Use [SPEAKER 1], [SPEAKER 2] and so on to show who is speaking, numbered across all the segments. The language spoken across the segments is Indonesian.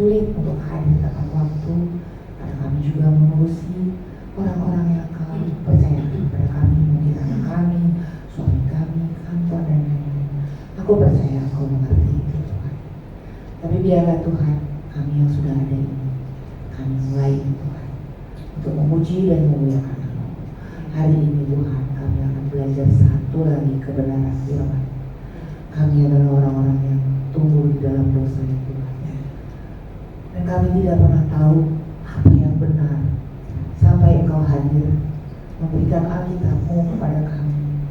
[SPEAKER 1] sulit untuk hadir tepat waktu, karena kami juga mengurusi orang-orang yang kau percayakan kepada kami, mungkin anak kami, suami kami, kantor, dan lain-lain. Aku percaya Engkau mengerti itu Tuhan. Tapi biarlah Tuhan, kami yang sudah ada ini, kami mulai Tuhan untuk memuji dan memuliakan Nama. Hari ini Tuhan, kami akan belajar satu lagi kebenaran firman. Kami adalah orang-orang yang tumbuh di dalam dosa ya Tuhan. Dan kami tidak pernah tahu apa yang benar sampai Engkau hadir, memberikan Alkitab-Mu kepada kami,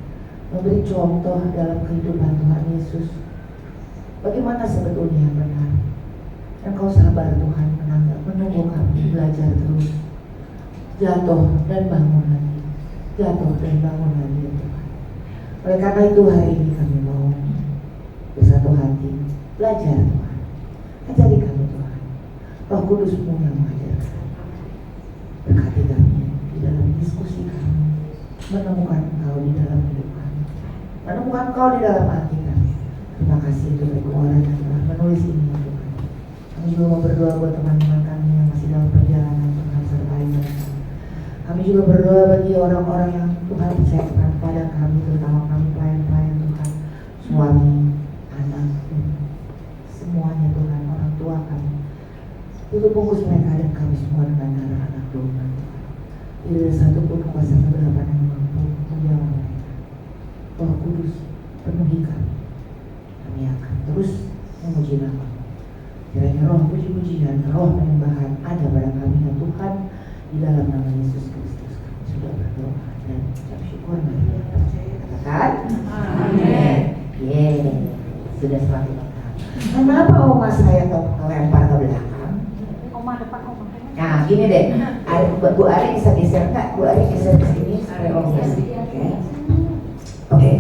[SPEAKER 1] memberi contoh dalam kehidupan Tuhan Yesus. Bagaimana sebetulnya yang benar? Dan Kau sabar Tuhan menunggu kami belajar terus, jatuh dan bangun lagi, jatuh dan bangun lagi ya Tuhan. Oleh karena itu hari ini kami mau bersatu hati belajar Tuhan. Ajari kami Tuhan, Roh Kudus-Mu yang mengajarkan. Berkati kami di dalam diskusi kami, menemukan Engkau di dalam hidup kami, menemukan Engkau di dalam hati kami. Terima kasih untuk orang yang telah menulis ini ya Tuhan. Kami juga mau berdoa buat teman-teman kami yang masih dalam perjalanan Tuhan, sertai mereka. Kami juga berdoa bagi orang-orang yang Tuhan percayakan kepada kami, terutama kami pelayan-pelayan Tuhan, suami, anak, semuanya Tuhan, orang tua kami. Tutup bungkus mereka dan kami semua dengan darah anak domba. Tidak ada satupun kuasa kegelapan yang mampu menjauh mereka. Roh Kudus penuhi kami. Kami akan terus memuji Nama. Kiranya roh puji-pujian, roh penyembahan ada pada kami ya Tuhan. Di dalam nama Yesus Kristus kami sudah berdoa dan ucap syukur. Mari kita percaya, katakan amin. Sudah semakin lengkap. Kenapa oma saya lempar ke belakang?
[SPEAKER 2] Oma depan oma.
[SPEAKER 1] Nah gini deh, Bu Ari bisa geser nggak? Bu Ari geser ke sini supaya om geser. Oke.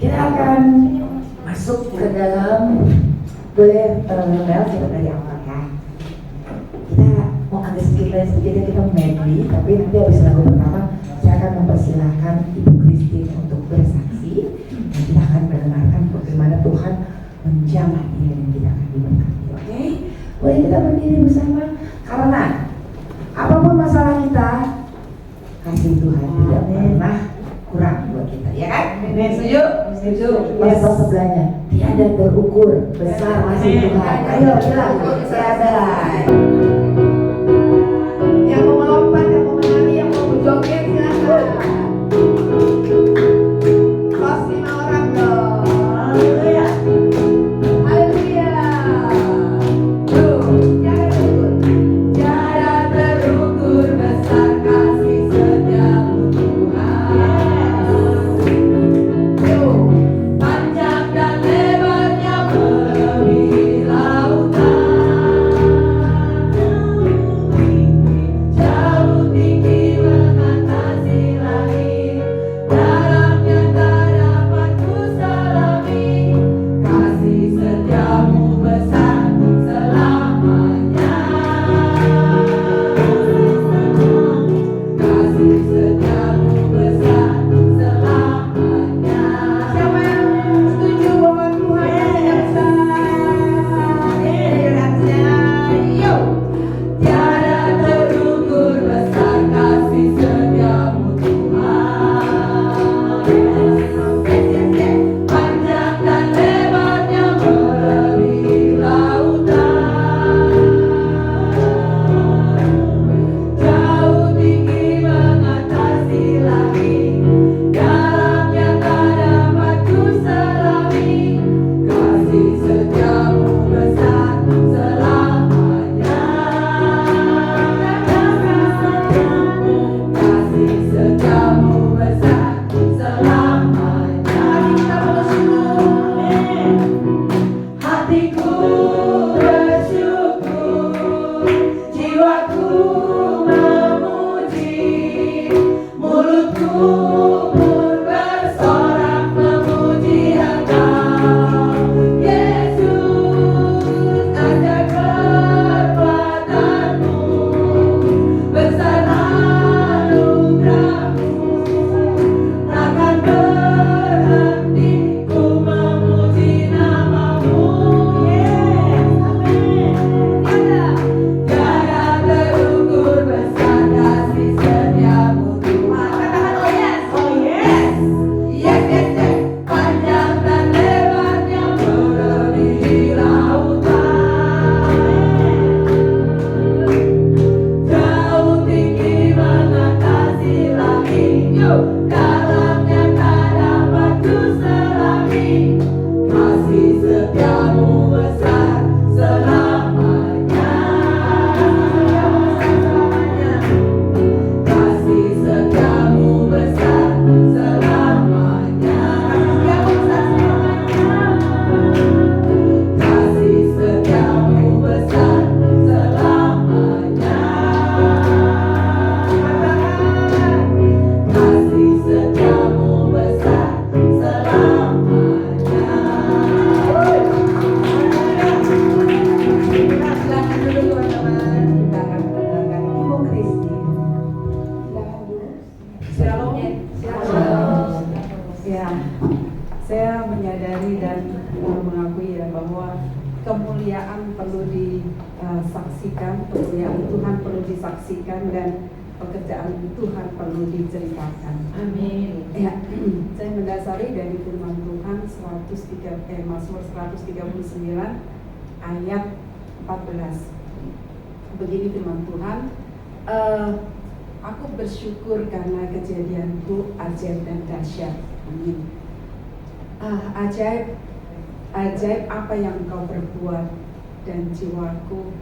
[SPEAKER 1] Kita akan masuk ke dalam. Boleh Mel coba dari awal ya. Kita mau agak sedikit jadi kita medley, tapi nanti habis lagu pertama saya akan mempersilahkan Ibu Christine untuk bersaksi dan kita akan mendengarkan bagaimana Tuhan menjamah dia dan kita akan diberkati. Oke? Boleh kita berdiri bersama karena apapun masalah kita, kasih Tuhan tidak pernah kurang buat kita, ya kan?
[SPEAKER 2] Setuju? Setuju.
[SPEAKER 1] Pasal sebelahnya tiada terukur besar kasih Tuhan. Ayo bilang tiada. Yang mau melompat, yang mau menari, yang mau joget silakan. Kos 5 orang dong. Haleluya. Haleluya. Tuh, tiada terukur. Tiada terukur besar kasih setiamu Tuhan. Tuh, panjang dan lebarnya melebihi lautan.
[SPEAKER 2] kemuliaan perlu disaksikan, kemuliaan Tuhan perlu disaksikan, dan pekerjaan Tuhan perlu diceritakan.
[SPEAKER 1] Amin.
[SPEAKER 2] Ya, saya mendasari dari firman Tuhan Mazmur 139 ayat 14. Begini firman Tuhan, aku bersyukur karena kejadianku ajaib dan dahsyat. Amin. Ajaib apa yang engkau perbuat, dan jiwaku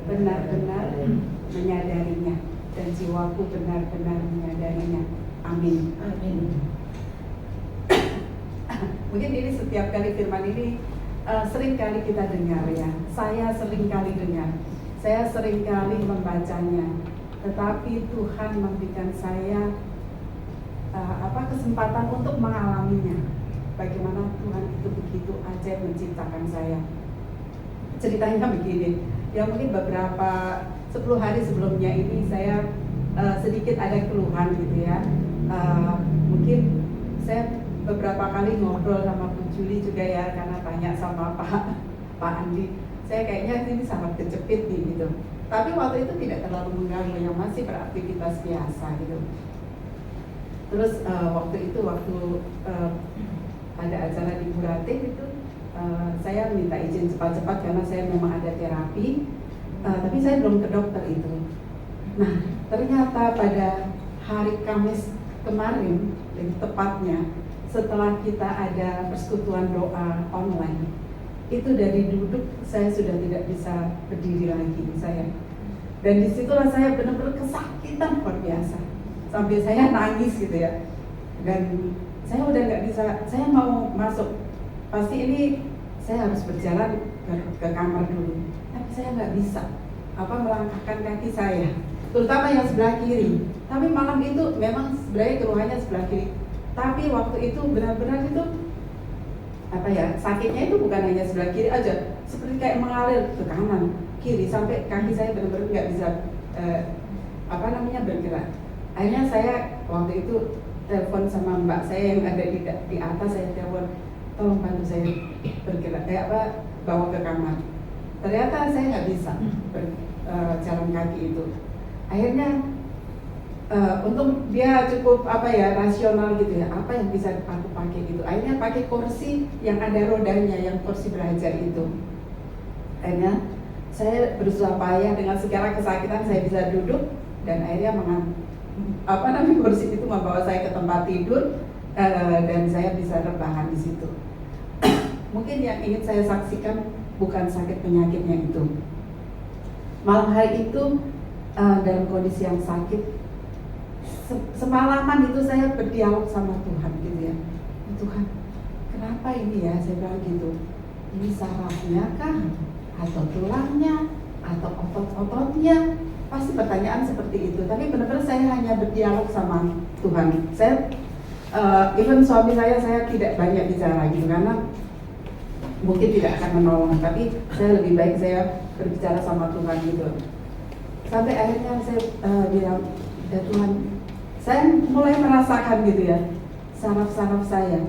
[SPEAKER 2] benar-benar menyadarinya, dan jiwaku benar-benar menyadarinya. Amin.
[SPEAKER 1] Amin.
[SPEAKER 2] Mungkin ini setiap kali firman ini sering kali kita dengar ya. Saya sering kali dengar. Saya sering kali membacanya. Tetapi Tuhan memberikan saya kesempatan untuk mengalaminya. Bagaimana Tuhan itu begitu ajaib menciptakan saya. Ceritanya begini. Ya mungkin beberapa 10 hari sebelumnya ini saya sedikit ada keluhan gitu ya. Mungkin saya beberapa kali ngobrol sama Bu Juli juga ya, karena tanya sama Pak Andi, saya kayaknya ini sangat kecepit nih gitu. Tapi waktu itu tidak terlalu mengganggu, yang masih beraktivitas biasa gitu. Terus waktu ada acara di Burate itu, saya minta izin cepat-cepat karena saya memang ada terapi, tapi saya belum ke dokter itu. Nah, ternyata pada hari Kamis kemarin, lebih tepatnya setelah kita ada persekutuan doa online, itu dari duduk saya sudah tidak bisa berdiri lagi saya. Dan disitulah saya benar-benar kesakitan luar biasa, sampai saya nangis gitu ya. Dan saya udah nggak bisa, saya mau masuk, pasti ini saya harus berjalan ke kamar dulu, tapi saya nggak bisa melangkahkan kaki saya, terutama yang sebelah kiri. Tapi malam itu memang sebenarnya keluhannya sebelah kiri. Tapi waktu itu benar-benar itu sakitnya itu bukan hanya sebelah kiri aja, seperti kayak mengalir ke kanan, kiri, sampai kaki saya benar-benar nggak bisa bergerak. Akhirnya saya waktu itu telepon sama mbak saya yang ada di atas, saya telepon, tolong bantu saya bergerak, bawa ke kamar. Ternyata saya nggak bisa jalan kaki itu. Akhirnya untuk dia cukup rasional gitu ya, apa yang bisa aku pakai gitu. Akhirnya pakai kursi yang ada rodanya, yang kursi belajar itu. Akhirnya saya berusaha payah dengan segala kesakitan saya bisa duduk, dan akhirnya kursi itu membawa saya ke tempat tidur, dan saya bisa rebahan di situ. Mungkin yang ingin saya saksikan bukan sakit penyakitnya itu. Malam hari itu dalam kondisi yang sakit, semalaman itu saya berdialog sama Tuhan gitu ya. Tuhan, kenapa ini ya? Saya bilang gitu. Ini sarafnya kah? Atau tulangnya? Atau otot-ototnya? Pasti pertanyaan seperti itu. Tapi benar-benar saya hanya berdialog sama Tuhan. Saya, even suami saya tidak banyak bicara gitu, karena mungkin tidak akan menolong. Tapi saya lebih baik saya berbicara sama Tuhan gitu. Sampai akhirnya saya bilang, ya Tuhan, saya mulai merasakan gitu ya, saraf-saraf saya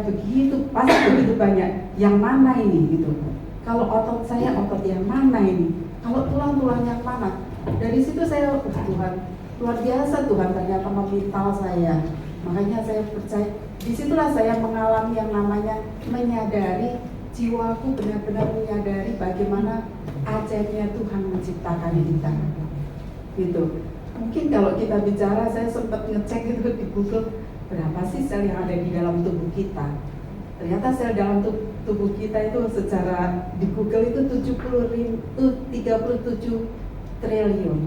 [SPEAKER 2] begitu, pasti begitu banyak. Yang mana ini gitu? Kalau otot saya, otot yang mana ini? Kalau tulang yang mana? Dari situ saya, Tuhan, luar biasa Tuhan ternyata memintal saya. Makanya saya percaya, disitulah saya mengalami yang namanya menyadari, jiwaku benar-benar menyadari bagaimana ajaibnya Tuhan menciptakan kita. Gitu. Mungkin kalau kita bicara, saya sempat ngecek itu di Google, berapa sih sel yang ada di dalam tubuh kita. Ternyata sel dalam tubuh kita itu secara di Google itu 37 triliun.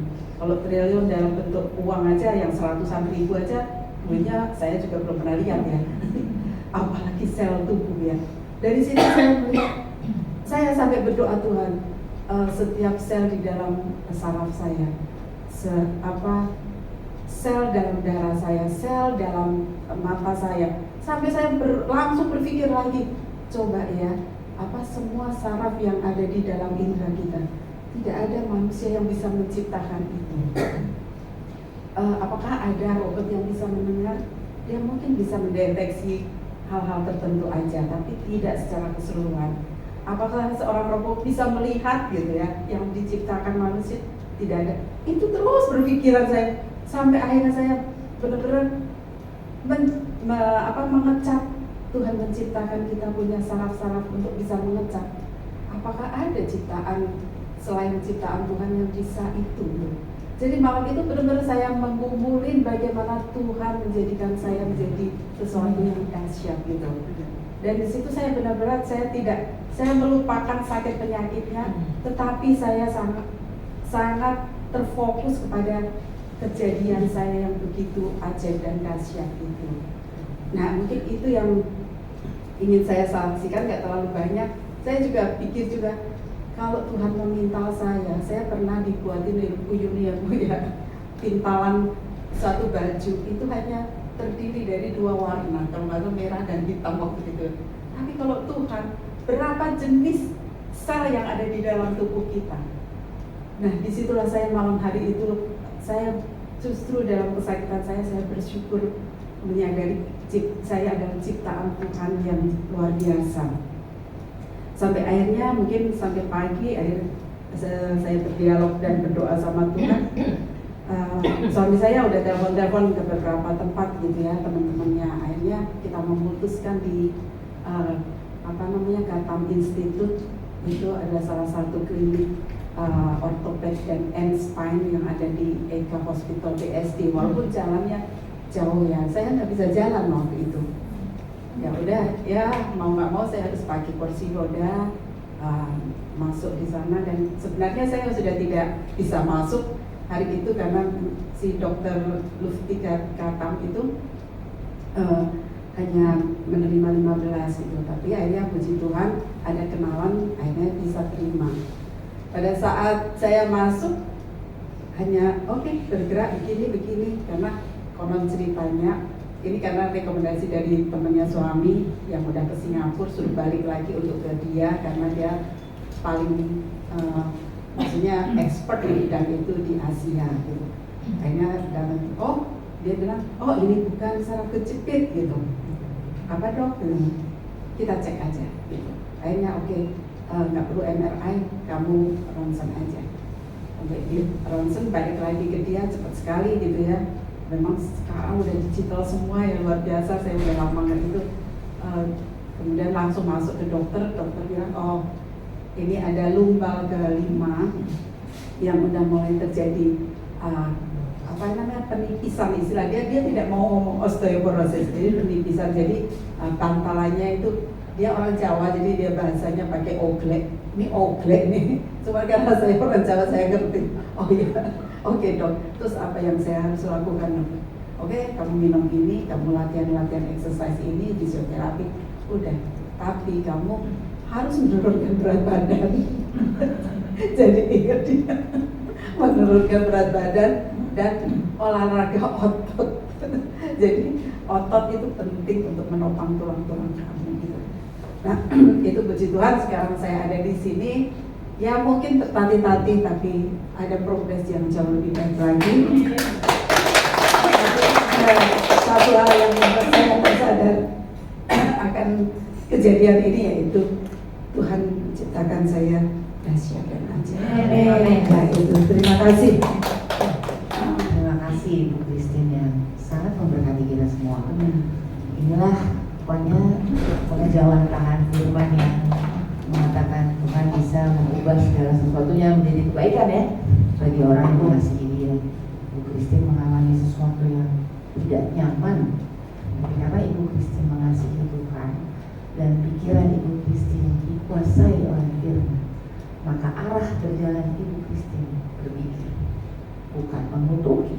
[SPEAKER 2] Kalau triliun dalam bentuk uang aja yang 100-an ribu aja, duitnya saya juga belum pernah lihat ya. Apalagi sel tubuh ya. Dari sini saya melihat, saya sampai berdoa, Tuhan, setiap sel di dalam saraf saya, sel dalam darah saya, sel dalam mata saya, sampai saya langsung berpikir lagi, coba ya, semua saraf yang ada di dalam indera kita, tidak ada manusia yang bisa menciptakan itu. Apakah ada robot yang bisa mendengar? Dia mungkin bisa mendeteksi hal-hal tertentu aja, tapi tidak secara keseluruhan. Apakah seorang robot bisa melihat gitu ya, yang diciptakan manusia tidak ada? Itu terus berpikiran saya sampai akhirnya saya benar-benar mengecap. Tuhan menciptakan kita punya saraf-saraf untuk bisa mengecap. Apakah ada ciptaan selain ciptaan Tuhan yang bisa itu? Jadi malam itu benar-benar saya mengumpulin bagaimana Tuhan menjadikan saya menjadi sesuatu yang dahsyat gitu. Dan di situ saya benar-benar saya melupakan sakit penyakitnya, tetapi saya sangat terfokus kepada kejadian saya yang begitu ajaib dan dahsyat itu. Nah, mungkin itu yang ingin saya saksikan, nggak terlalu banyak. Saya juga pikir juga, kalau Tuhan memintal saya pernah dibuatin Yuni ya Bu ya, pintalan suatu baju itu hanya terdiri dari 2 warna, kalau nggak salah merah dan hitam waktu itu. Tapi kalau Tuhan, berapa jenis sel yang ada di dalam tubuh kita? Nah, disitulah saya malam hari itu, saya justru dalam kesakitan saya bersyukur menyadari saya adalah ciptaan Tuhan yang luar biasa. Sampai akhirnya mungkin sampai pagi saya berdialog dan berdoa sama Tuhan. Suami saya udah telepon ke beberapa tempat gitu ya, teman-temannya. Akhirnya kita memutuskan di Gatam Institute, itu adalah salah satu klinik ortoped dan end spine yang ada di Eka Hospital BSD. Walaupun jalannya jauh ya, saya nggak bisa jalan waktu itu. Ya udah, ya mau nggak mau saya harus pakai kursi roda masuk di sana. Dan sebenarnya saya sudah tidak bisa masuk hari itu karena si dokter Lufti Katam itu hanya menerima 15 gitu. Tapi akhirnya puji Tuhan ada kenalan, akhirnya bisa terima. Pada saat saya masuk hanya bergerak begini karena konon ceritanya ini karena rekomendasi dari temannya suami yang udah ke Singapura, suruh balik lagi untuk ke dia karena dia paling maksudnya expert di bidang itu di Asia gitu. Akhirnya dia bilang, ini bukan saraf kejepit gitu. Apa dok? Kita cek aja gitu. Akhirnya nggak perlu MRI, kamu ronsen aja. Di ronsen balik lagi ke dia cepat sekali gitu ya. Memang sekarang udah digital semua ya, luar biasa. Saya udah lama nggak itu. Kemudian langsung masuk ke dokter bilang, ini ada lumbal ke-5 yang udah mulai terjadi penipisan, istilah dia tidak mau ngomong osteoporosis, jadi penipisan. Jadi bantalannya itu, dia orang Jawa jadi dia bahasanya pakai oglek. Ini oglek nih, cuma karena saya orang Jawa saya ngerti. Oke dok, terus apa yang saya harus lakukan? Kamu minum ini, kamu latihan exercise ini, fisioterapi, udah. Tapi kamu harus menurunkan berat badan. Jadi ingat dia, menurunkan berat badan dan olahraga otot. Jadi otot itu penting untuk menopang tulang-tulang kamu gitu. Nah, itu puji Tuhan sekarang saya ada di sini. Ya mungkin tertatih-tatih tapi ada progres yang jauh lebih baik lagi. Satu hal yang membuat saya sadar akan kejadian ini yaitu Tuhan menciptakan saya dahsyat dan ajaib. Nah itu, terima kasih.
[SPEAKER 1] Terima kasih Ibu Christine yang sangat memberkati kita semua. Inilah pokoknya pengejawan tangan firman yang mengatakan Tuhan bisa mengubah segala sesuatunya menjadi kebaikan ya bagi orang yang mengasihi dia. Ibu Christine mengalami sesuatu yang tidak nyaman, tapi karena Ibu Christine mengasihi Tuhan dan pikiran Ibu Christine dikuasai oleh firman, maka arah berjalan Ibu Christine berpikir, bukan mengutuki,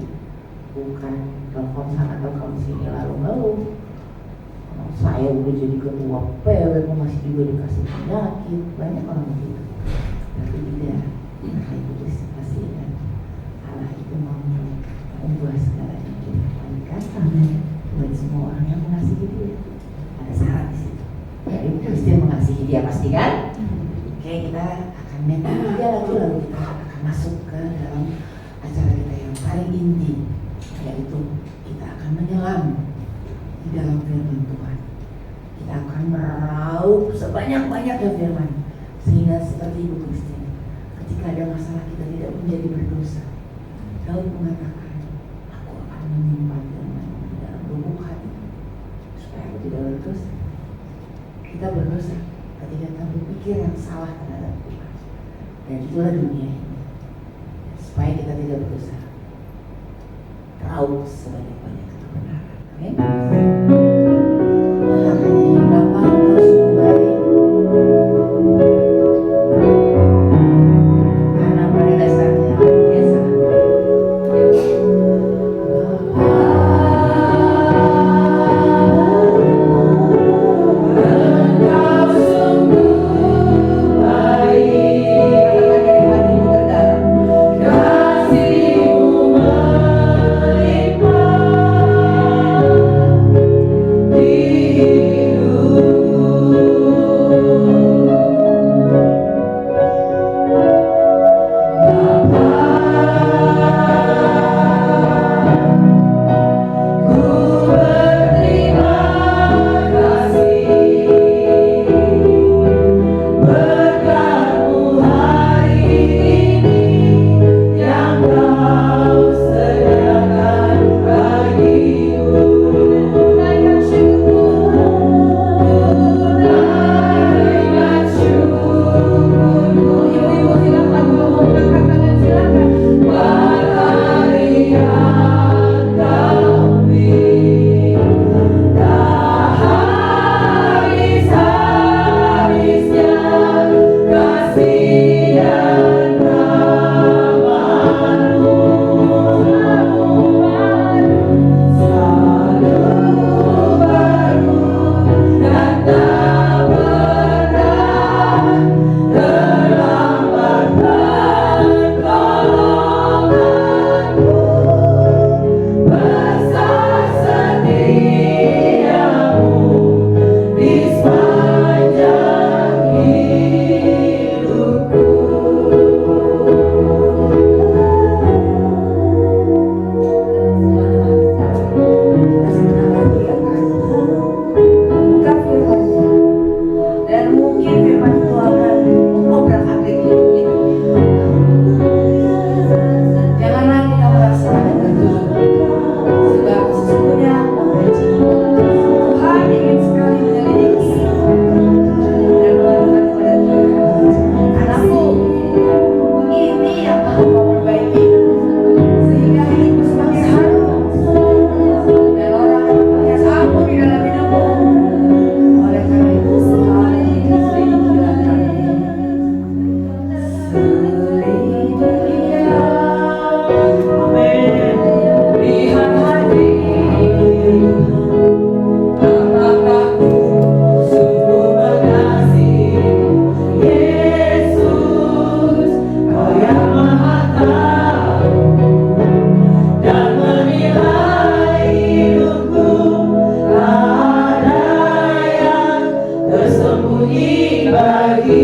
[SPEAKER 1] bukan telepon sana telepon sini lalu ngeluh. Saya udah jadi ketua PW, masih juga dikasih penyakit, banyak orang begitu. Tapi tidak, karena Ibu Christine kasih ingat, Allah itu mau membuat segalanya menjadi kebaikan buat semua orang yang mengasihi dia. Ada syarat di situ. Ya, Ibu Christine mengasihi dia pasti kan? Oke, kita akan mentor dia lalu kita akan masuk ke dalam acara kita yang paling inti, yaitu kita akan menyelam di dalam firman Tuhan. meraup sebanyak-banyaknya firman, sehingga seperti Ibu Christine, ketika ada masalah kita tidak menjadi berdosa. Daud mengatakan, aku akan menyimpan firman di dalam lubuk hati supaya aku tidak berdosa. Kita berdosa ketika kita berpikir yang salah terhadap Tuhan, dan itulah dunia ini. Supaya kita tidak berdosa, raup sebanyak-banyaknya kebenaran. Amin. Makanya Bapa, Engkau sungguh baik, karena pada dasarnya Dia sangat baik. Engkau sungguh baik, katakan dari hatimu terdalam, kasih-Mu melimpah di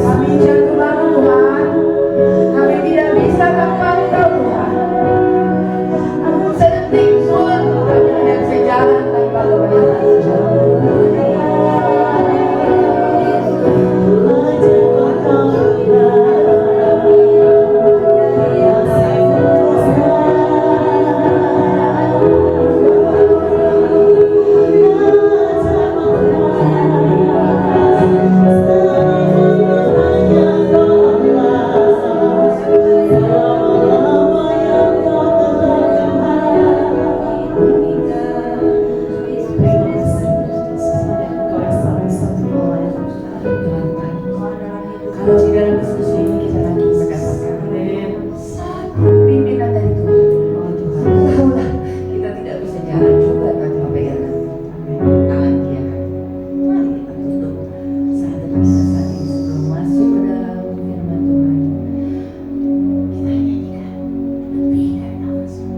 [SPEAKER 1] Kami jatuh lalu Tuhan, kami tidak bisa tanpa Engkau Tuhan. Sedetik pun kami tidak bisa jalan tanpa kebenaran. Kalau di dalam diskusi ini kita lagi mendapatkan pimpinan dari Tuhan. Oh Tuhan, tahulah kita tidak bisa jalan juga tanpa pegangan tangan Dia. Mari kita tutup saat kita saat ini sebelum masuk ke dalam firman Tuhan. Kita nyanyikan lebih dari nafas.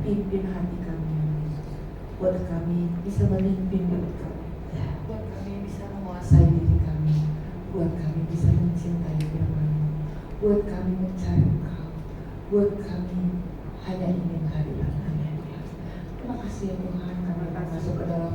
[SPEAKER 1] pimpin hati kami, buat kami bisa memimpin hidup kami, buat kami bisa menguasai diri kami, buat kami bisa mencintai firman-Mu, buat kami mencari Engkau, buat kami hanya ingin hadirat-Mu. Terima kasih ya Tuhan, kami akan masuk ke dalam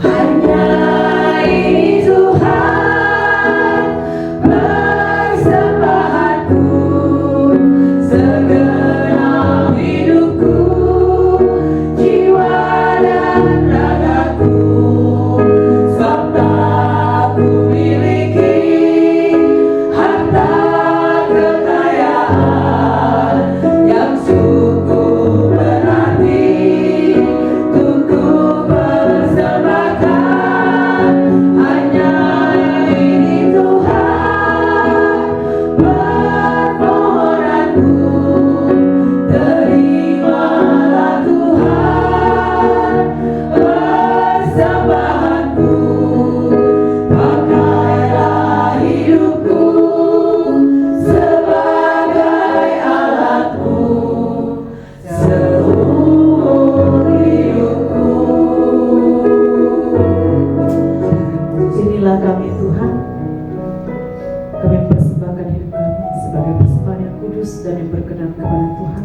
[SPEAKER 1] Hanya ini Tuhan persembahanku, segenap hidupku, jiwa dan ragaku, sebab tak ku miliki harta kekayaan yang cukup berarti untuk ku persembahkan. Hanya ini Tuhan permohonanku, terimalah Tuhan persembahanku, pakailah hidupku sebagai alatmu seumur hidupku.
[SPEAKER 3] Inilah kami Tuhan, kami persembahkan hidup kami sebagai persembahan yang kudus dan yang berkenan kepada Tuhan.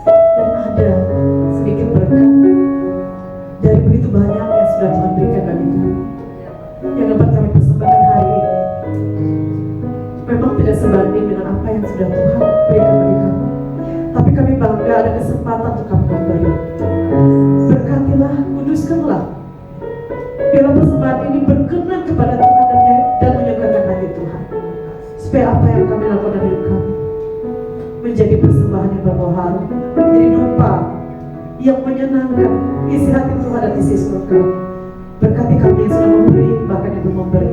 [SPEAKER 3] Dan ada sedikit berkat dari begitu banyak yang sudah Tuhan berikan bagi kami, yang dapat kami persembahkan hari ini. Memang tidak sebanding dengan apa yang sudah Tuhan berikan bagi kami, tapi kami bangga ada kesempatan untuk kami memberi. Berkatilah, kuduskanlah, biarlah persembahan ini berkenan kepada Tuhan dan menyukakan hati Tuhan, supaya apa yang kami lakukan dalam hidup kami menjadi persembahan yang berbau harum, menjadi dupa yang menyenangkan isi hati Tuhan dan isi surga. Berkati kami yang sudah memberi, bahkan yang belum memberi,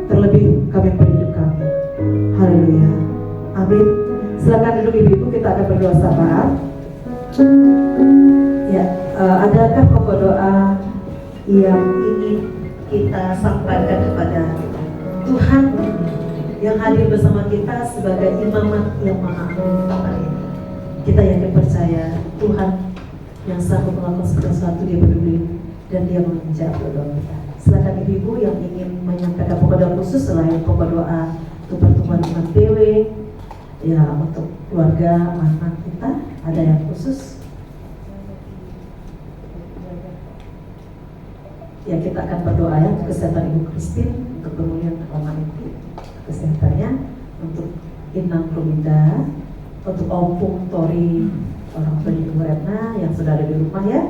[SPEAKER 3] terlebih kami memberi hidup kami. Haleluya, amin. Silakan duduk ibu-ibu, kita akan berdoa syafaat. Ya, adakah pokok doa yang ingin kita sampaikan kepada Tuhan yang hadir bersama kita sebagai imamat yang maha agung? Kita yakin percaya Tuhan yang sanggup melakukan segala sesuatu, Dia peduli dan Dia menjawab doa kita. Silakan ibu-ibu yang ingin menyampaikan pokok doa khusus selain pokok doa untuk pertemuan iman PW, ya untuk keluarga anak kita, ada yang khusus. Ya, kita akan berdoa ya untuk kesehatan Ibu Christine, untuk pemulihan Mama Inti, kesehatannya, untuk Inang Rumida, untuk Opung Tori, orang tua Ibu Retna yang sudah ada di rumah ya.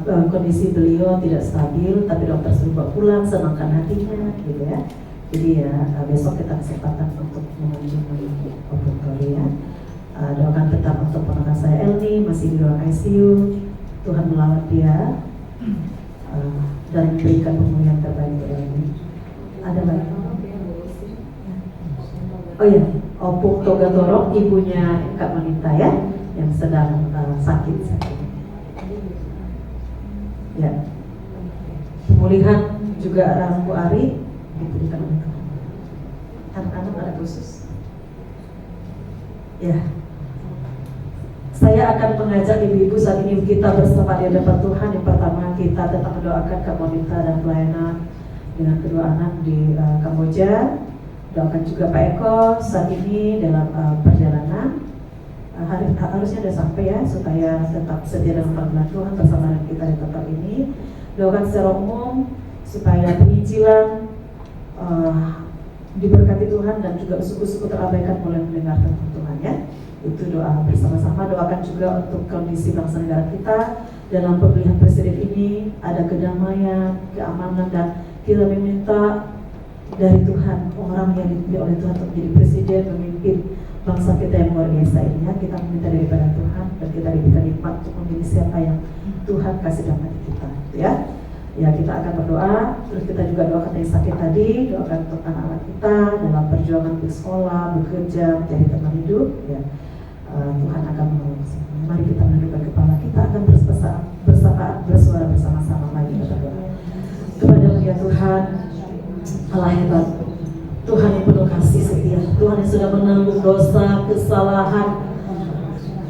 [SPEAKER 3] Kondisi beliau tidak stabil, tapi dokter suruh bawa pulang, senangkan hatinya, gitu ya. Jadi ya besok kita kesempatan untuk mengunjungi Opung Tori ya. Doakan tetap untuk ponakan saya Elni, masih di ruang ICU. Tuhan melawat dia. Dan memberikan pemulihan terbaik kepada ini. Ada lagi? Oh ya, Opung Toga Torok, ibunya Kak Manita ya, yang sedang sakit. Ya, pemulihan juga Bu Ari diberikan oleh Tuhan. Anak-anak ada khusus. Ya. Saya akan mengajak ibu-ibu saat ini kita bersama di hadapan Tuhan. Yang pertama kita tetap mendoakan Kak Monita dan pelayanan dengan kedua anak di Kamboja. Doakan juga Pak Eko saat ini dalam perjalanan. Harusnya sudah sampai ya, supaya tetap setia dalam panggilan Tuhan bersama dengan kita di tempat ini. Doakan secara umum supaya penginjilan diberkati Tuhan dan juga suku-suku terabaikan mulai mendengar tentang Tuhan ya. Itu doa bersama-sama. Doakan juga untuk kondisi bangsa negara kita dalam pemilihan presiden ini, ada kedamaian, keamanan, dan kita meminta dari Tuhan orang yang dipilih oleh Tuhan untuk menjadi presiden, memimpin bangsa kita yang luar biasa ini ya. Kita meminta daripada Tuhan dan kita diberikan nikmat untuk memilih siapa yang Tuhan kasih dalam hati kita ya. Ya, kita akan berdoa. Terus kita juga doakan yang sakit tadi, doakan untuk anak-anak kita dalam perjuangan bersekolah, bekerja, menjadi teman hidup ya. Tuhan akan menolong. Mari kita menundukkan kepala, kita akan bersuara bersama-sama. Mari kita berdoa. Kepada ya Tuhan, Allah hebat, Tuhan yang penuh kasih setia, Tuhan yang sudah menanggung dosa, kesalahan,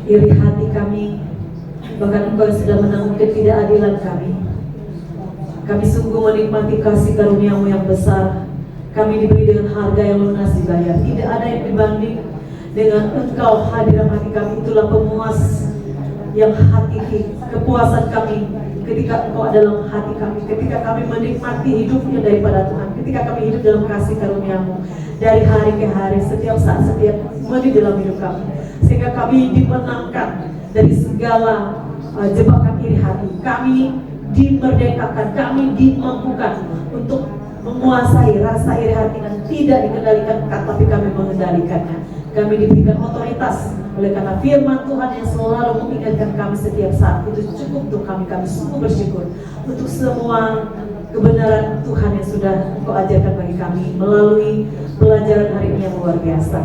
[SPEAKER 3] iri hati kami, bahkan Engkau yang sudah menanggung ketidakadilan kami. Kami sungguh menikmati kasih karunia-Mu yang besar. Kami diberi dengan harga yang lunas dibayar. Tidak ada yang dibanding dengan Engkau hadir dalam hati kami. Itulah pemuas yang hakiki. Kepuasan kami ketika Engkau dalam hati kami, ketika kami menikmati hidupnya daripada Tuhan, ketika kami hidup dalam kasih karunia-Mu dari hari ke hari, setiap saat, setiap menit dalam hidup kami, sehingga kami dimenangkan dari segala jebakan iri hati. Kami dimerdekakan, kami dimampukan untuk menguasai rasa iri hati dan tidak dikendalikan, tapi kami mengendalikannya. Kami diberikan otoritas oleh karena firman Tuhan yang selalu mengingatkan kami setiap saat. Itu cukup untuk kami sungguh bersyukur untuk semua kebenaran Tuhan yang sudah Engkau ajarkan bagi kami melalui pelajaran hari ini yang luar biasa.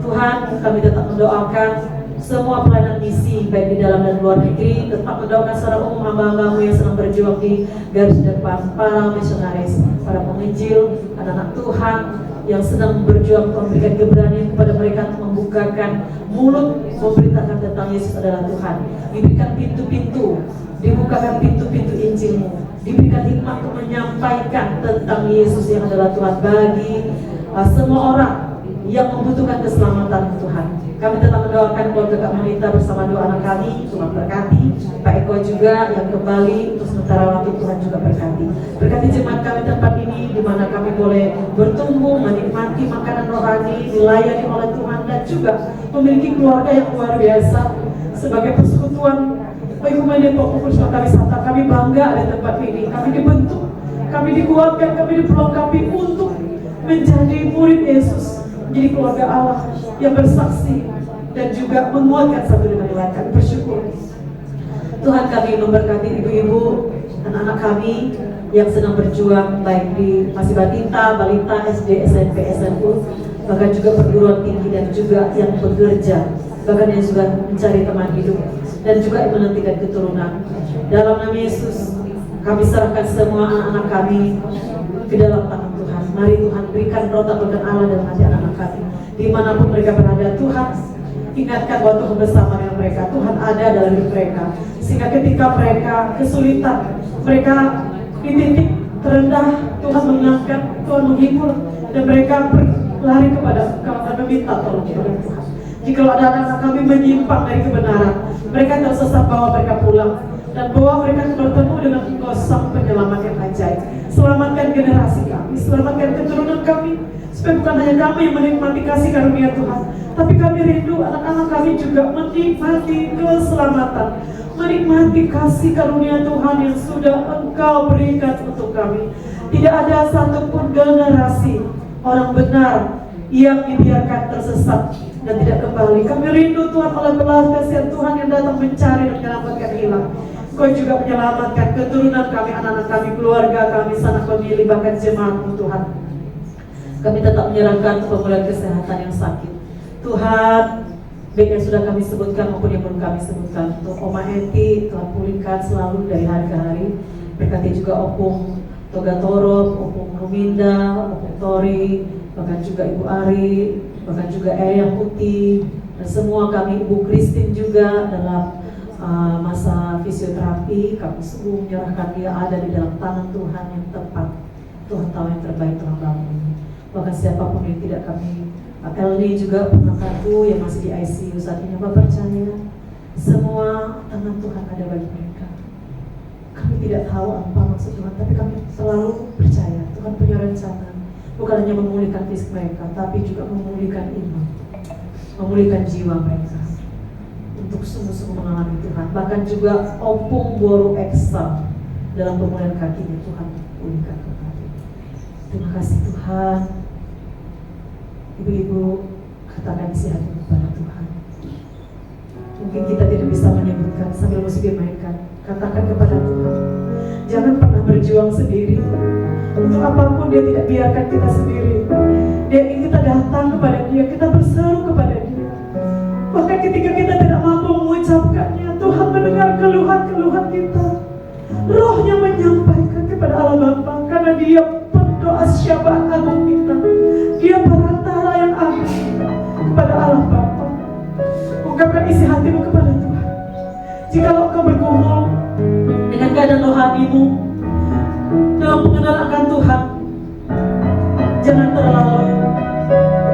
[SPEAKER 3] Tuhan, kami tetap mendoakan semua pelayanan misi baik di dalam dan luar negeri, tetap mendoakan secara umum hamba-hambamu yang sedang berjuang di garis depan, para misionaris, para penginjil, anak-anak Tuhan yang sedang berjuang, memberikan keberanian kepada mereka untuk membukakan mulut, memberitakan tentang Yesus adalah Tuhan. Diberikan pintu-pintu, dibukakan pintu-pintu Injil-Mu, diberikan hikmat untuk menyampaikan tentang Yesus yang adalah Tuhan bagi semua orang yang membutuhkan keselamatan Tuhan. Kami tetap mendoakan keluarga Kak Monita bersama dua anak kami, Tuhan berkati. Pak Eko juga yang kembali untuk sementara waktu, Tuhan juga berkati. Berkati jemaat kami tempat ini, di mana kami boleh bertumbuh, menikmati makanan rohani, dilayani oleh Tuhan, dan juga memiliki keluarga yang luar biasa. Sebagai persekutuan Ekumen Depok Pupus Kota Wisata, kami bangga ada tempat ini. Kami dibentuk, kami dikuatkan, kami diperlengkapi untuk menjadi murid Yesus, menjadi keluarga Allah yang bersaksi dan juga menguatkan satu dengan yang lain. Kami bersyukur. Tuhan, kami memberkati ibu-ibu, anak-anak kami yang sedang berjuang baik di masih balita, SD, SMP, SMU, bahkan juga perguruan tinggi, dan juga yang bekerja, bahkan yang juga mencari teman hidup, dan juga yang menantikan keturunan. Dalam nama Yesus, kami serahkan semua anak-anak kami ke dalam tangan Tuhan. Mari Tuhan berikan rotak-rotak Allah dalam hati anak-anak kami, dimanapun mereka berada. Tuhan, ingatkan waktu bersama dengan mereka. Tuhan ada dalam hidup mereka, sehingga ketika mereka kesulitan, mereka di titik terendah, Tuhan mengangkat, Tuhan menghibur, dan mereka berlari kepada Engkau dan meminta tolong kepada Tuhan. Jika ada anak-anak kami menyimpang dari kebenaran, mereka tersesat, bawa mereka pulang, dan bawa mereka bertemu dengan Engkau Sang Penyelamat yang ajaib. Selamatkan generasi kami, selamatkan keturunan kami, supaya bukan hanya kami yang menikmati kasih karunia Tuhan, tapi kami rindu anak-anak kami juga menikmati keselamatan, menikmati kasih karunia Tuhan yang sudah Engkau berikan untuk kami. Tidak ada satupun generasi orang benar yang dibiarkan tersesat dan tidak kembali. Kami rindu Tuhan oleh belas kasihan Tuhan yang datang mencari dan menyelamatkan hilang. Kau juga menyelamatkan keturunan kami, anak-anak kami, keluarga kami, sanak famili, bahkan jemaat-Mu Tuhan. Kami tetap menyerahkan pemulihan kesehatan yang sakit. Tuhan, baik yang sudah kami sebutkan maupun yang belum kami sebutkan. Untuk Oma Eti, Tuhan pulihkan selalu dari hari ke hari. Berkati juga Opung Togatorop, Opung Ruminda, Opung Tori, bahkan juga Ibu Ari, bahkan juga Eyang Putih, dan semua kami, Ibu Christine juga dalam masa fisioterapi. Kami sungguh menyerahkan dia ada di dalam tangan Tuhan yang tepat. Tuhan tahu yang terbaik Tuhan bangun ini. Bahkan siapapun yang tidak kami, Elni juga penangkatku yang masih di ICU saat ini, Bapak percaya semua tangan Tuhan ada bagi mereka. Kami tidak tahu apa maksud Tuhan, tapi kami selalu percaya Tuhan punya rencana, bukan hanya memulihkan fisik mereka, tapi juga memulihkan iman, memulihkan jiwa mereka untuk sungguh-sungguh mengalami Tuhan. Bahkan juga Opung Boru Eksa dalam pemulihan kakinya, Tuhan pulihkan kembali. Terima kasih Tuhan. Ibu-ibu, katakan isi hati kepada Tuhan. Mungkin kita tidak bisa menyebutkan sambil musik dimainkan. Katakan kepada Tuhan, jangan pernah berjuang sendiri. Untuk apapun Dia tidak biarkan kita sendiri. Dia ingin kita datang kepada Dia, kita berseru kepada Dia. Bahkan ketika kita tidak mampu mengucapkannya, Tuhan mendengar keluhan-keluhan kita. Rohnya menyampaikan kepada Allah Bapa, karena Dia pendoa syafaat agung kita. Dia perantara yang agung kepada Allah Bapa. Ungkapkan isi hatimu kepada Tuhan. Jikalau kau bergumul dengan keadaan rohanimu dalam pengenalan akan Tuhan, jangan terlalu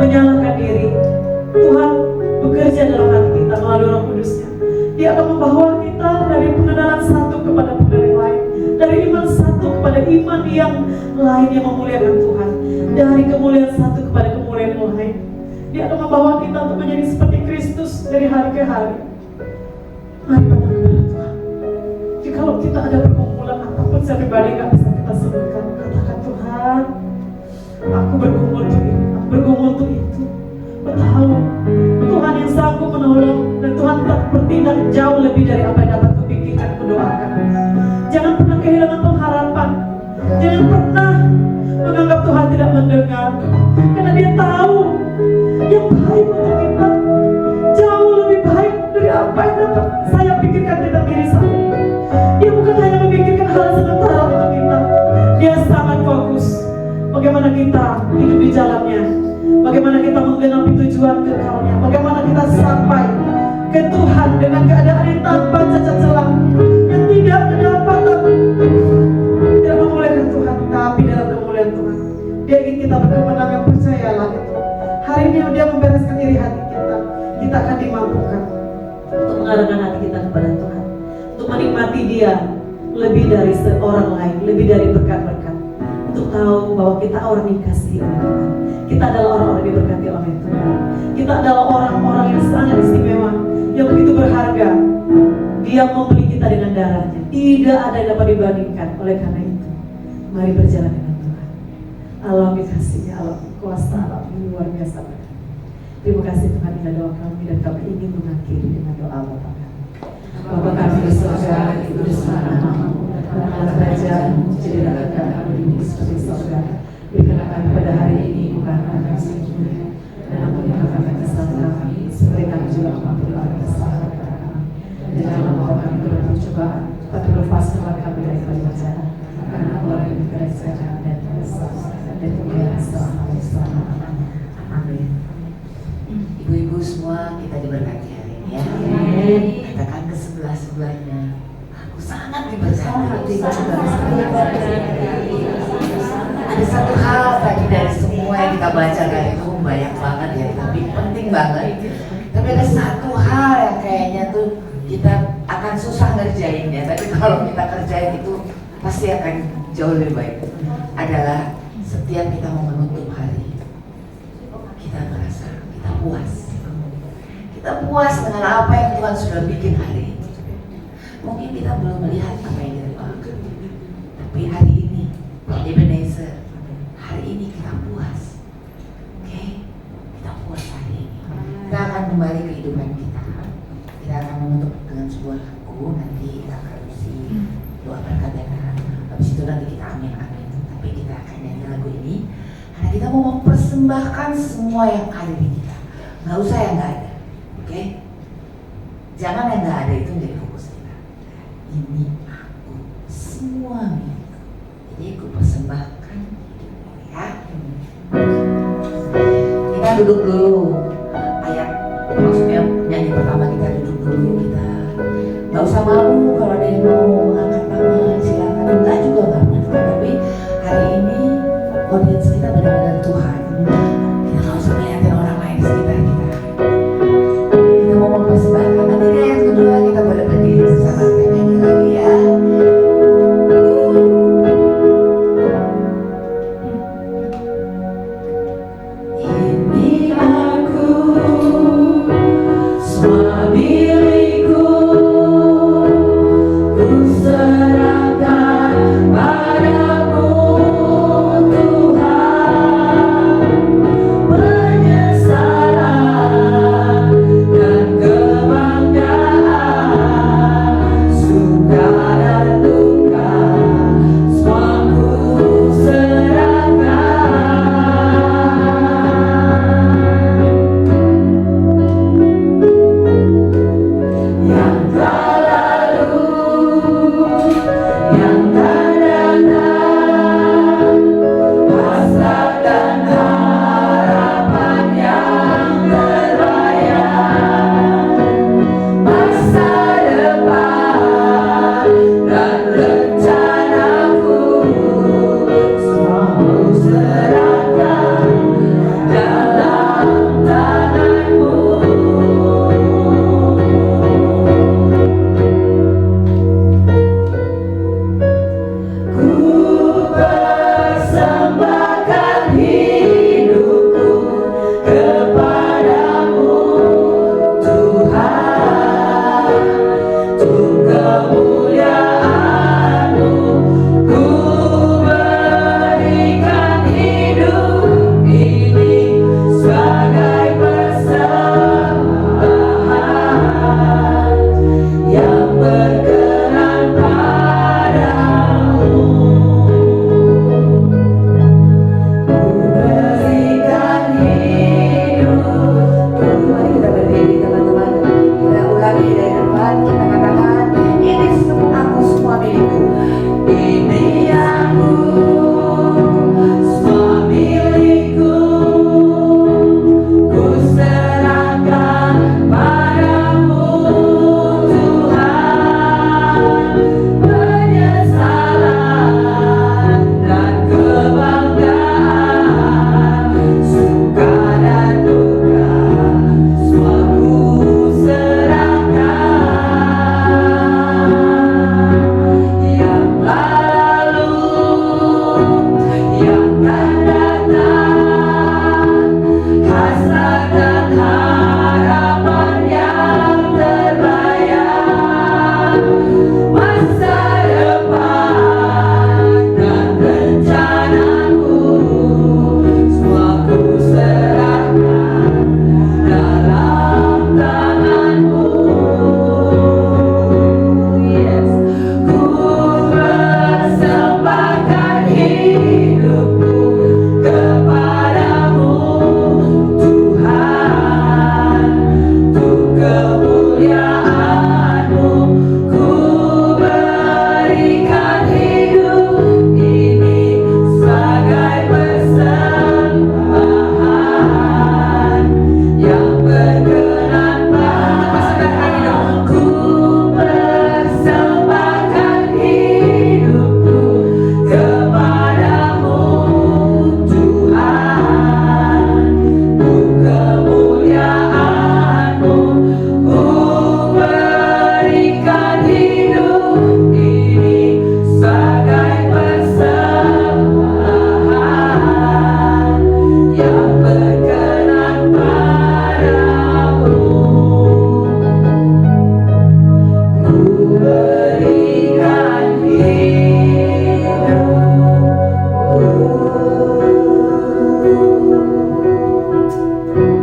[SPEAKER 3] menyalahkan diri. Tuhan bekerja dalam hati kita melalui Roh Kudus-Nya. Dia akan membawa kita dari pengenalan satu kepada pengenalan lain, dari iman satu kepada iman yang lain yang memuliakan Tuhan, dari kemuliaan satu kepada kemuliaan lain. Dia akan membawa kita untuk menjadi seperti Kristus dari hari ke hari. Mari pandang kepada Tuhan. Jikalau kita ada pergumulan apapun secara pribadi gak bisa kita sebutkan, katakan Tuhan, aku bergumul untuk ini, aku bergumul untuk itu. Tahu Tuhan yang sanggup menolong, dan Tuhan tak bertindak jauh lebih dari apa yang dapat kupikirkan, kudoakan. Jangan pernah kehilangan pengharapan. Jangan pernah menganggap Tuhan tidak mendengar, karena Dia tahu yang baik untuk kita jauh lebih baik dari apa yang dapat saya pikirkan tentang diri saya. Dia bukan hanya memikirkan hal sementara untuk kita. Dia sangat fokus bagaimana kita hidup di jalannya, bagaimana kita menggenapi tujuan kekalnya, bagaimana kita sampai ke Tuhan dengan keadaan yang tanpa cacat celah, yang tidak kedapatan, tidak memuliakan Tuhan, tapi dalam kemuliaan Tuhan. Dia ingin kita berkemenangan, percayalah itu. Hari ini Dia membereskan iri hati kita. Kita akan dimampukan untuk mengarahkan hati kita kepada Tuhan, untuk menikmati Dia lebih dari seorang lain, lebih dari berkat-berkat, untuk tahu bahwa kita orang dikasihi oleh Tuhan. Kita adalah orang-orang diberkati oleh Tuhan. Kita adalah orang-orang yang sangat istimewa, yang begitu berharga. Dia membeli kita dengan darahnya. Tidak ada yang dapat dibandingkan. Oleh karena itu, mari berjalan dengan Tuhan. Alami kasih-Nya, alami kuasa, alami luar biasa. Terima kasih Tuhan dengan doa kami, dan kami ingin mengakhiri dengan doa Bapa kami. Bapa kami di surga, dikuduskanlah namamu, datanglah kerajaan-Mu, jadilah kehendak-Mu di bumi seperti surga. Berikanlah kami pada hari ini bukan kami sejujurnya, dan ampunilah kami kesalahan kami, seperti kami juga mengampuni orang yang bersalah kepada kami. Dan janganlah membawa kami ke dalam pencobaan, tapi lepaskanlah kami dari bencana. Karena Tuhan yang kerajaan dan kuasa dan kemuliaan selama-lamanya.
[SPEAKER 1] Amin. Ibu-ibu semua, kita diberkati hari ini ya. Katakan ke sebelah-sebelahnya, aku sangat diberkati. Ada satu hal tadi dari semua yang kita baca tadi itu banyak banget ya, tapi penting banget. Tapi ada satu hal yang kayaknya tuh kita akan susah ngerjainnya, tapi kalau kita kerjain itu pasti akan jauh lebih baik. Adalah setiap kita mau menutup hari, kita merasa kita puas. Kita puas dengan apa yang Tuhan sudah bikin hari ini. Mungkin kita belum melihat apa yang kita lakukan, tapi hari ini Ebenezer, hari ini kita puas. Oke? Kita puas hari ini. Kita akan kembali ke kehidupan kita. Kita akan menutup dengan sebuah lagu. Nanti kita akan isi doa berkat ya kan. Habis itu nanti kita amin. Tapi kita akan nyanyi lagu ini karena kita mau mempersembahkan semua yang ada di kita. Nggak usah yang nggak ada. Oke? Jangan yang nggak ada itu menjadi fokus kita. Ini aku semua milik. Jadi aku persembahkan ya. Kita duduk dulu. Ayat maksudnya nyanyi pertama kita duduk dulu. Kita nggak usah malu kalau ada yang mau angkat tangan, silakan. Enggak juga nggak apa-apa. Tapi hari ini audiens kita benar-benar Tuhan. Kita nggak usah melihatin orang lain di sekitar kita. Kita mau mempersembahkan. Nanti di ayat kedua kita boleh berdiri bersama kita nyanyi lagi ya. Ini aku, semua milikku.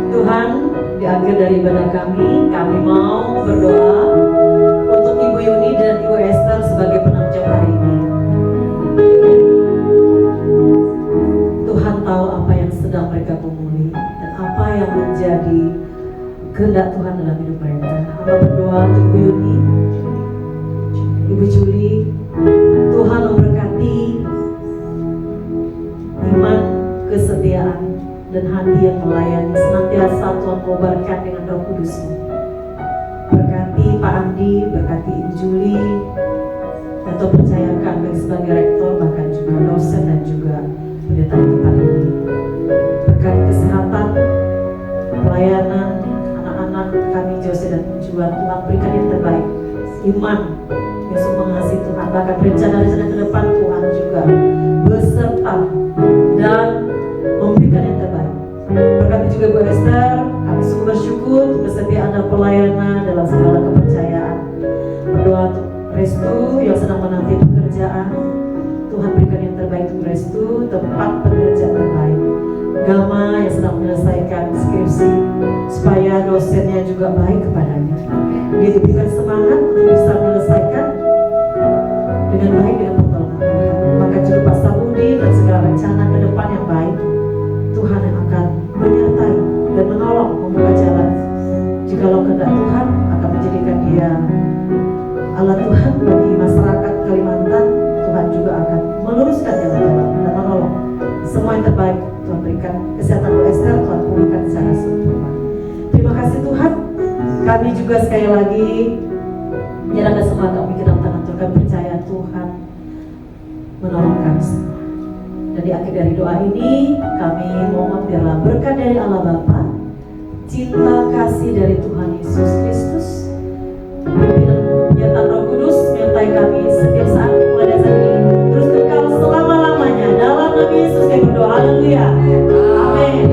[SPEAKER 3] Tuhan, di akhir dari ibadah kami mau berdoa untuk Ibu Yuni dan Ibu Esther sebagai penanggung jawab hari ini. Tuhan tahu apa yang sedang mereka pemuli dan apa yang menjadi kehendak Tuhan dalam hidup mereka. Hamba berdoa untuk Ibu Yuni, Ibu Juli, Tuhan memberkati iman, kesetiaan, dan hati yang melayani. Senantiasa Tuhan kobarkan dengan Roh Kudus-Mu. Berkati Pak Andi, berkati Ibu Juli, atau percayakan bagi sebagai rektor, bahkan juga dosen dan juga pendeta tempat ini. Berkati kesehatan, pelayanan anak-anak kami Jose dan Juan. Tuhan berikan yang terbaik, iman, Yesus mengasihi Tuhan, bahkan rencana-rencana ke depan Tuhan juga beserta dan memberikan yang terbaik. Berkati juga Bu Esther, kami sungguh bersyukur untuk kesetiaan dan pelayanan dalam segala kepercayaan. Berdoa untuk Restu yang sedang menanti pekerjaan, Tuhan berikan yang terbaik untuk Restu, tempat pekerjaan terbaik. Gama yang sedang menyelesaikan skripsi, supaya dosennya juga baik kepadanya. Dia diberikan semangat untuk bisa menyelesaikan dengan baik dengan pertolongan Tuhan. Maka juga Pak Sabudi dan segala rencana ke depan yang baik, Tuhan yang akan menyertai dan menolong membuka jalan. Jikalau kehendak Tuhan akan menjadikan dia alat Tuhan bagi masyarakat Kalimantan, Tuhan juga akan meluruskan jalan-jalan dan menolong. Semua yang terbaik Tuhan berikan. Kesehatan Bu Esther Tuhan pulihkan secara sempurna. Terima kasih Tuhan. Kami juga sekali lagi menyerahkan semua kami ke dalam tangan Tuhan. Kami percaya Tuhan menolong kami semua. Dan di akhir dari doa ini kami mohon biarlah berkat dari Allah Bapa, cinta kasih dari Tuhan Yesus Kristus, pimpinan penyertaan Roh Kudus menyertai kami setiap saat mulai dari saat ini terus kekal selama-lamanya. Dalam nama Yesus kami berdoa. Haleluya. Amin.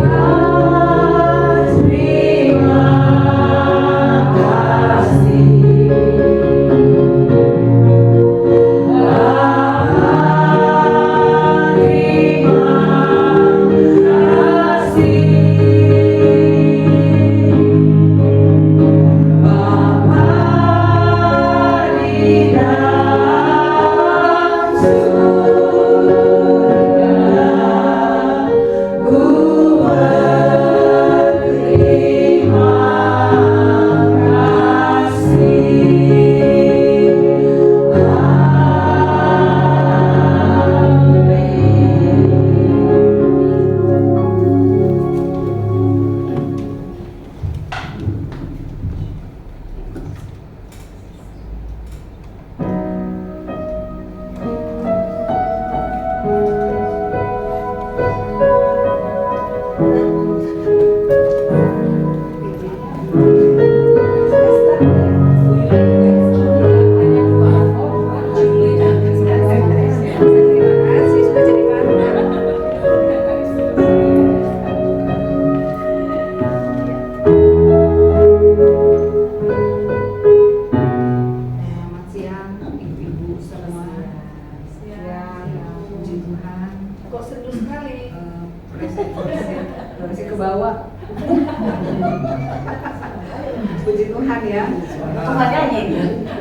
[SPEAKER 2] Puji Tuhan ya.
[SPEAKER 4] Tuhan nyanyi.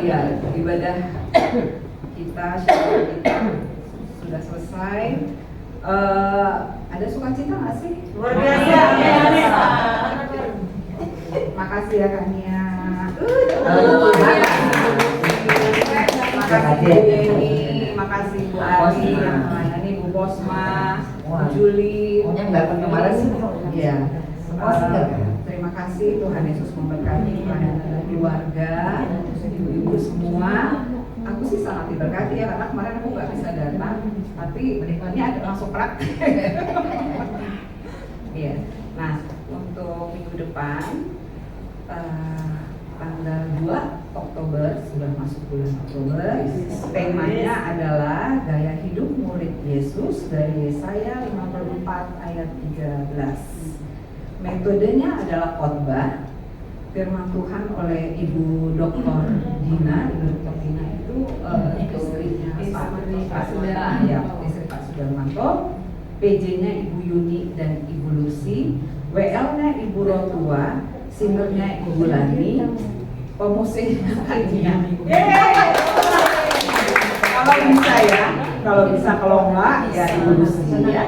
[SPEAKER 2] Ya, ibadah kita, syukur kita sudah selesai. Ada sukacita nggak sih?
[SPEAKER 4] Luar biasa.
[SPEAKER 2] Makasih ya Kak Nia. Makasih Bu Yeni, makasih Bu Ari yang melayani, Bu Bosma, Bu Juli.
[SPEAKER 1] Yang datang kemarin sih.
[SPEAKER 2] Iya.
[SPEAKER 1] Semua sih nggak?
[SPEAKER 2] Terima kasih Tuhan Yesus memberkati kepada keluarga, ibu-ibu semua. Aku sih sangat diberkati ya karena kemarin aku nggak bisa datang, tapi ini ada langsung praktek. Iya. Nah, untuk minggu depan tanggal 2 Oktober, sudah masuk bulan Oktober, temanya adalah gaya hidup murid Yesus dari Yesaya 54 ayat 13. Metodenya adalah khotbah, firman Tuhan oleh Ibu Dr. Dina. Ibu Dr. Dina itu
[SPEAKER 4] Sumarmanto, PJ-nya Ibu Yuni dan Ibu Lucy, WL-nya Ibu Rotua, singernya Ibu Lani, pemusiknya Ania. Kalau bisa ya, kalau bisa, kalau enggak ya Ibu Lucy ya.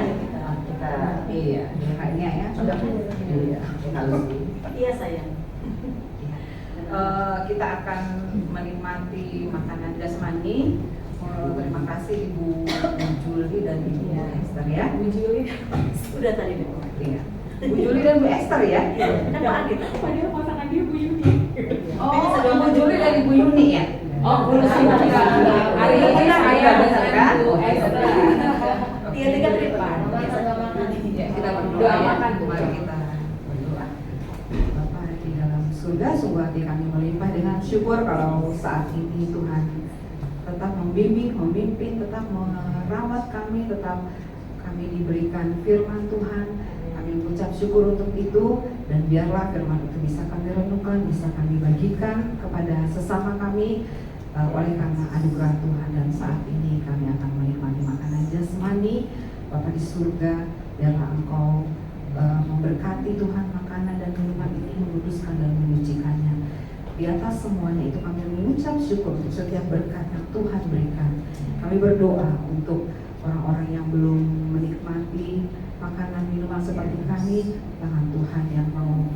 [SPEAKER 4] Iya, Ania ya. Iya,
[SPEAKER 3] Iya sayang.
[SPEAKER 4] Kita akan menikmati makanan jasmani. Terima kasih Ibu Juli dan Ibu Esther ya.
[SPEAKER 2] Bu Juli
[SPEAKER 3] Udah tadi deh.
[SPEAKER 4] Iya. Bu Juli dan Bu Esther ya.
[SPEAKER 3] Kan Pak Adit.
[SPEAKER 2] padahal pasangan dia Bu Yuni.
[SPEAKER 4] Oh, Bu Juli dan Ibu Yuni ya.
[SPEAKER 2] Oh, Bu Lucy hari ini saya dengan Bu Esther.
[SPEAKER 3] Tiga-tiga trip Pak.
[SPEAKER 4] Ya, kita berdoa
[SPEAKER 2] Doa
[SPEAKER 4] ya.
[SPEAKER 2] makan.
[SPEAKER 4] Mari kita berdoa. Bapa di dalam surga, sungguh hati kami melimpah dengan syukur kalau saat ini Tuhan tetap membimbing, memimpin, tetap merawat kami, tetap kami diberikan firman Tuhan. Kami mengucap syukur untuk itu, dan biarlah firman itu bisa kami renungkan, bisa kami bagikan kepada sesama kami oleh karena anugerah Tuhan. Dan saat ini kami akan menikmati makanan jasmani. Bapa di surga, biarlah Engkau memberkati Tuhan makanan dan minuman ini, menguduskan dan menyucikannya. Di atas semuanya itu kami mengucap syukur untuk setiap berkat yang Tuhan berikan. Kami berdoa untuk orang-orang yang belum menikmati makanan minuman seperti kami, tangan Tuhan yang mau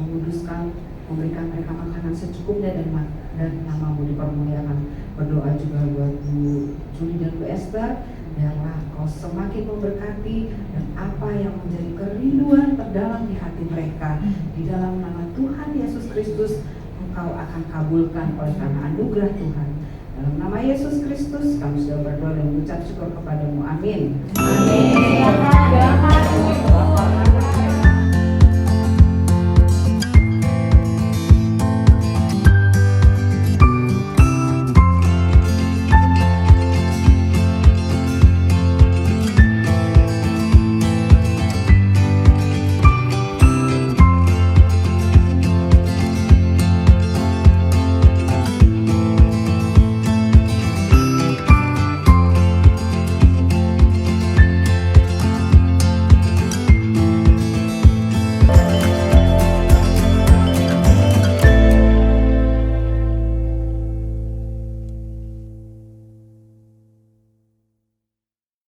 [SPEAKER 4] menguduskan, memberikan mereka makanan secukupnya, dan nama-Mu dipermuliakan. Berdoa juga buat Bu Juli dan Bu Esther, biarlah Kau semakin memberkati, dan apa yang menjadi kerinduan terdalam di hati mereka, di dalam nama Tuhan Yesus Kristus Engkau akan kabulkan oleh karena anugerah Tuhan. Dalam nama Yesus Kristus kami sudah berdoa dan mengucap syukur kepadamu. Amin.
[SPEAKER 2] Amin.